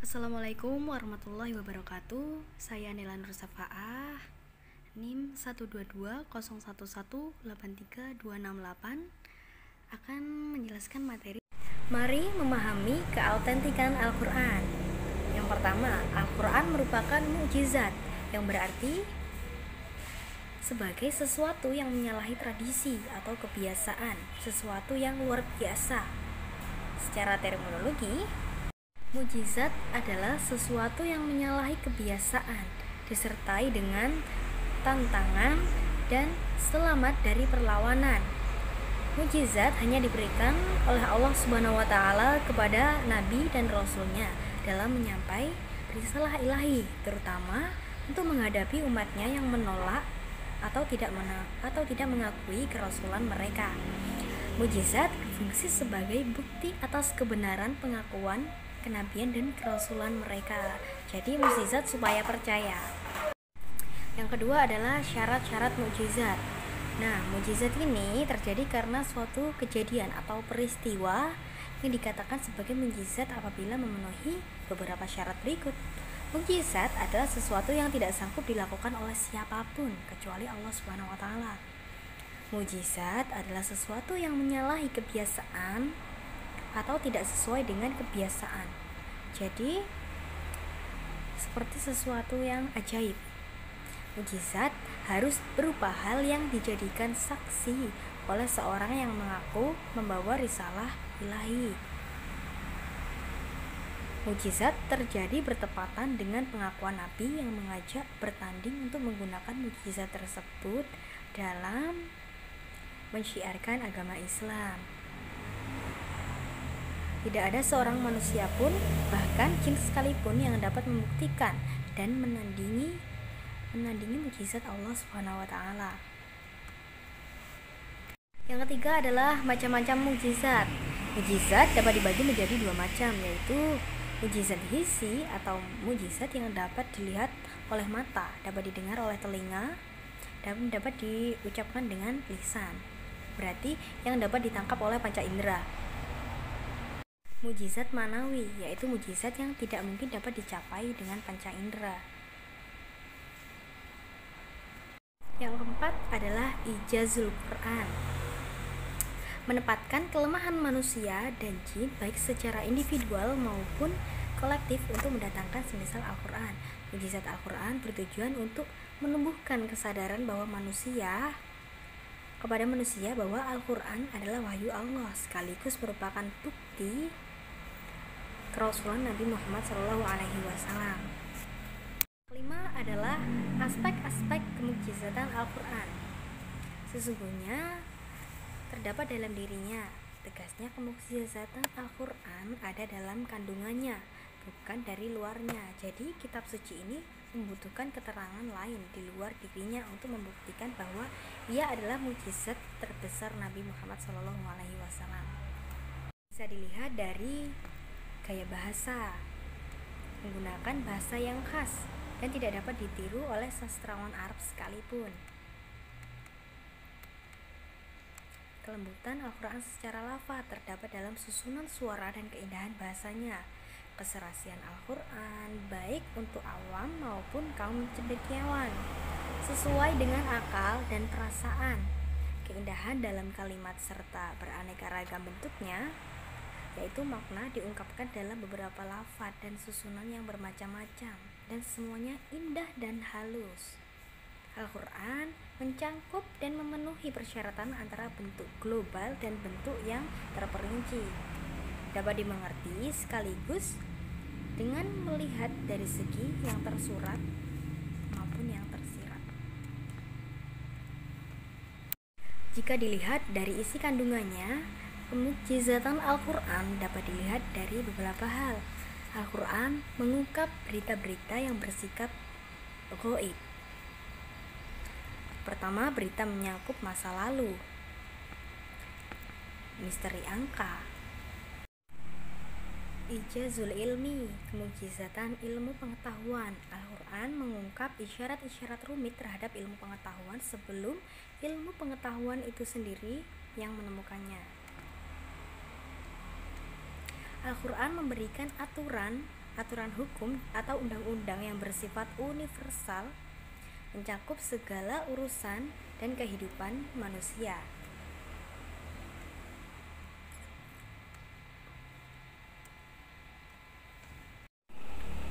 Assalamualaikum warahmatullahi wabarakatuh. Saya Nela Nur Safaah, NIM 12201183268, akan menjelaskan materi Mari memahami keautentikan Al-Quran. Yang pertama, Al-Quran merupakan mukjizat, yang berarti sebagai sesuatu yang menyalahi tradisi atau kebiasaan, sesuatu yang luar biasa. Secara terminologi, mukjizat adalah sesuatu yang menyalahi kebiasaan, disertai dengan tantangan dan selamat dari perlawanan. Mukjizat hanya diberikan oleh Allah Subhanahu wa Ta'ala kepada Nabi dan Rasulnya dalam menyampai risalah ilahi, terutama untuk menghadapi umatnya yang menolak atau tidak mengakui kerasulan mereka. Mukjizat berfungsi sebagai bukti atas kebenaran pengakuan kenabian dan kerasulan mereka. Jadi mukjizat supaya percaya. Yang kedua adalah syarat-syarat mukjizat. Nah, mukjizat ini terjadi karena suatu kejadian atau peristiwa yang dikatakan sebagai mukjizat apabila memenuhi beberapa syarat berikut. Mukjizat adalah sesuatu yang tidak sanggup dilakukan oleh siapapun kecuali Allah Subhanahu wa Ta'ala. Mukjizat adalah sesuatu yang menyalahi kebiasaan atau tidak sesuai dengan kebiasaan. Jadi seperti sesuatu yang ajaib. Mukjizat harus berupa hal yang dijadikan saksi oleh seorang yang mengaku membawa risalah ilahi. Mukjizat terjadi bertepatan dengan pengakuan Nabi yang mengajak bertanding untuk menggunakan mukjizat tersebut dalam mensyiarkan agama Islam. Tidak ada seorang manusia pun, bahkan jin sekalipun, yang dapat membuktikan dan menandingi mukjizat Allah Subhanahu wa Ta'ala. Yang ketiga adalah macam-macam mukjizat. Mukjizat dapat dibagi menjadi dua macam, yaitu mukjizat hissi atau mukjizat yang dapat dilihat oleh mata, dapat didengar oleh telinga, dan dapat diucapkan dengan lisan. Berarti yang dapat ditangkap oleh panca indera. Mukjizat manawi, yaitu mukjizat yang tidak mungkin dapat dicapai dengan panca indera. Yang keempat adalah ijazul Quran, menempatkan kelemahan manusia dan jin baik secara individual maupun kolektif untuk mendatangkan semisal Al-Quran. Mukjizat Al-Quran bertujuan untuk menumbuhkan kesadaran kepada manusia bahwa Al-Quran adalah wahyu Allah, sekaligus merupakan bukti kerasulan Nabi Muhammad SAW. Kelima adalah aspek-aspek kemukjizatan Al-Quran. Sesungguhnya terdapat dalam dirinya. Tegasnya kemukjizatan Al-Quran ada dalam kandungannya, bukan dari luarnya. Jadi kitab suci ini membutuhkan keterangan lain di luar dirinya untuk membuktikan bahwa ia adalah mukjizat terbesar Nabi Muhammad SAW. Bisa dilihat dari gaya bahasa, menggunakan bahasa yang khas dan tidak dapat ditiru oleh sastrawan Arab sekalipun. Kelembutan Al-Quran secara lafaz terdapat dalam susunan suara dan keindahan bahasanya. Keserasian Al-Quran baik untuk awam maupun kaum cendekiawan, sesuai dengan akal dan perasaan. Keindahan dalam kalimat serta beraneka ragam bentuknya, yaitu makna diungkapkan dalam beberapa lafaz dan susunan yang bermacam-macam, dan semuanya indah dan halus. Al-Quran mencangkup dan memenuhi persyaratan antara bentuk global dan bentuk yang terperinci. Dapat dimengerti sekaligus dengan melihat dari segi yang tersurat maupun yang tersirat. Jika dilihat dari isi kandungannya, kemukjizatan Al-Quran dapat dilihat dari beberapa hal. Al-Quran mengungkap berita-berita yang bersikap ghaib. Pertama, berita menyangkut masa lalu, misteri angka. Ijazul ilmi, kemukjizatan ilmu pengetahuan. Al-Quran mengungkap isyarat-isyarat rumit terhadap ilmu pengetahuan sebelum ilmu pengetahuan itu sendiri yang menemukannya. Al-Quran memberikan aturan aturan hukum atau undang-undang yang bersifat universal, mencakup segala urusan dan kehidupan manusia.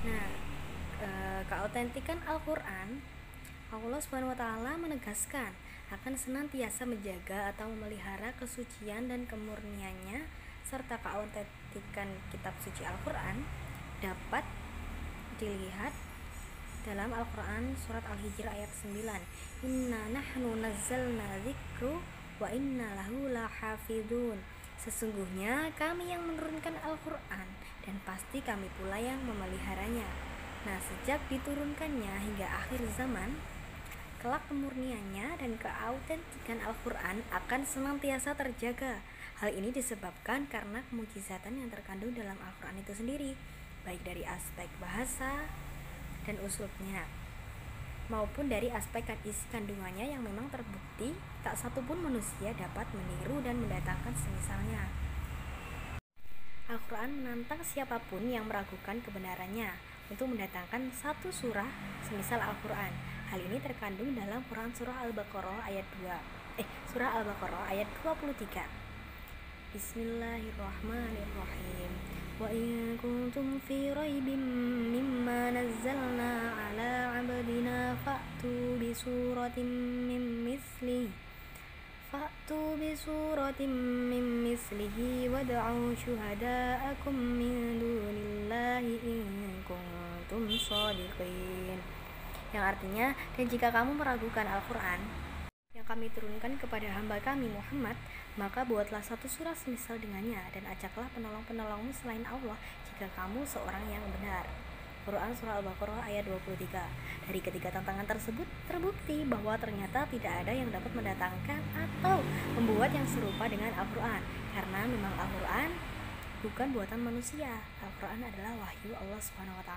Nah, keautentikan Al-Quran, Allah SWT menegaskan akan senantiasa menjaga atau memelihara kesucian dan kemurniannya, serta keautentikan kitab suci Al-Quran dapat dilihat dalam Al-Quran surat Al-Hijr ayat 9. Inna nahnu nazzalna dzikru wa inna lahu lahafidun. Sesungguhnya kami yang menurunkan Al-Quran dan pasti kami pula yang memeliharanya. Nah, sejak diturunkannya hingga akhir zaman, kelak kemurniannya dan keautentikan Al-Quran akan senantiasa terjaga. Hal ini disebabkan karena kemujizatan yang terkandung dalam Al-Quran itu sendiri, baik dari aspek bahasa dan uslubnya, maupun dari aspek isi kandungannya yang memang terbukti tak satupun manusia dapat meniru dan mendatangkan semisalnya. Al-Quran menantang siapapun yang meragukan kebenarannya untuk mendatangkan satu surah semisal Al-Quran. Hal ini terkandung dalam Quran surah Al-Baqarah ayat 23. Bismillahirrahmanirrahim. Wa in kuntum fi raibin mimma nazzalna ala 'abdina fa'tu bi suratin min mislihi wad'u syuhada'akum min dunillahi in kuntum shadiqin. Yang artinya, dan jika kamu meragukan Al-Quran yang kami turunkan kepada hamba kami Muhammad, maka buatlah satu surah semisal dengannya dan ajaklah penolong-penolongmu selain Allah jika kamu seorang yang benar. Quran surah Al-Baqarah ayat 23. Dari ketiga tantangan tersebut terbukti bahwa ternyata tidak ada yang dapat mendatangkan atau membuat yang serupa dengan Al-Quran, karena memang Al-Quran bukan buatan manusia. Al-Quran adalah wahyu Allah SWT.